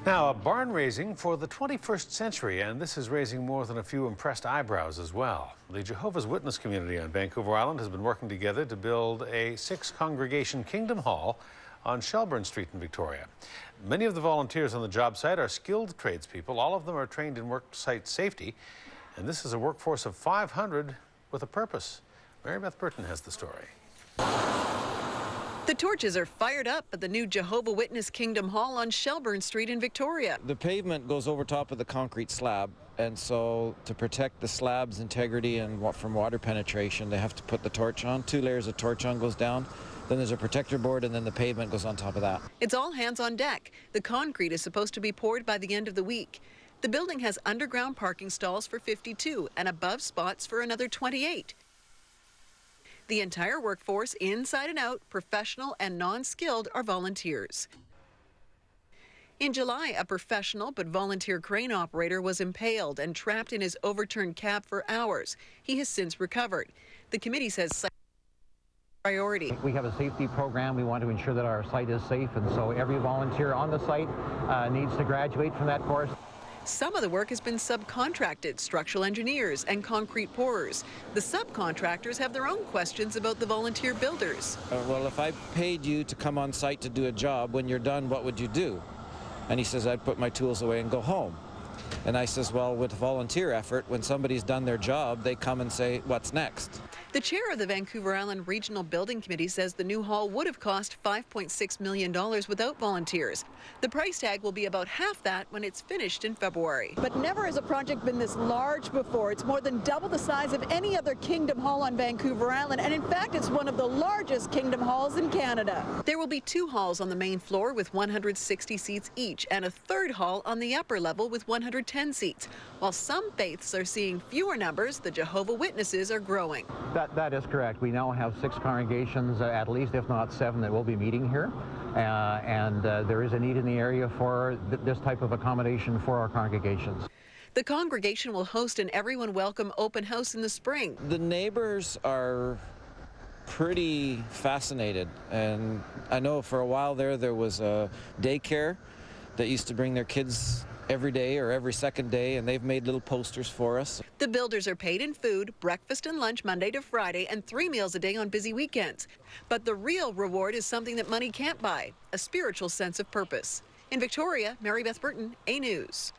Now, a barn raising for the 21st century, and this is raising more than a few impressed eyebrows as well. The Jehovah's Witness community on Vancouver Island has been working together to build a 6-congregation Kingdom Hall on Shelburne Street in Victoria. Many of the volunteers on the job site are skilled tradespeople. All of them are trained in work site safety, and this is a workforce of 500 with a purpose. Meribeth Burton has the story. The torches are fired up at the new Jehovah's Witness Kingdom Hall on Shelburne Street in Victoria. The pavement goes over top of the concrete slab, and so to protect the slab's integrity and from water penetration, they have to put the torch on. 2 layers of torch on goes down, then there's a protector board, and then the pavement goes on top of that. It's all hands on deck. The concrete is supposed to be poured by the end of the week. The building has underground parking stalls for 52 and above spots for another 28. The entire workforce, inside and out, professional and non-skilled, are volunteers. In July, a professional but volunteer crane operator was impaled and trapped in his overturned cab for hours. He has since recovered. The committee says priority. We have a safety program. We want to ensure that our site is safe, and so every volunteer on the site needs to graduate from that course. Some of the work has been subcontracted, structural engineers and concrete pourers. The subcontractors have their own questions about the volunteer builders. Well, if I paid you to come on site to do a job, when you're done, what would you do? And he says, I'd put my tools away and go home. And I says, well, with volunteer effort, when somebody's done their job, they come and say, what's next? The chair of the Vancouver Island Regional Building Committee says the new hall would have cost $5.6 million without volunteers. The price tag will be about half that when it's finished in February. But never has a project been this large before. It's more than double the size of any other Kingdom Hall on Vancouver Island, and in fact, it's one of the largest Kingdom Halls in Canada. There will be 2 halls on the main floor with 160 seats each, and a 3rd hall on the upper level with 110 seats. While some faiths are seeing fewer numbers, the Jehovah's Witnesses are growing. That is correct. We now have 6 congregations, at least, if not 7, that will be meeting here. And there is a need in the area for this type of accommodation for our congregations. The congregation will host an Everyone Welcome open house in the spring. The neighbors are pretty fascinated, and I know for a while there was a daycare that used to bring their kids every day or every second day, and they've made little posters for us. The builders are paid in food, breakfast and lunch Monday to Friday, and 3 meals a day on busy weekends. But the real reward is something that money can't buy, a spiritual sense of purpose. In Victoria, Meribeth Burton, A News.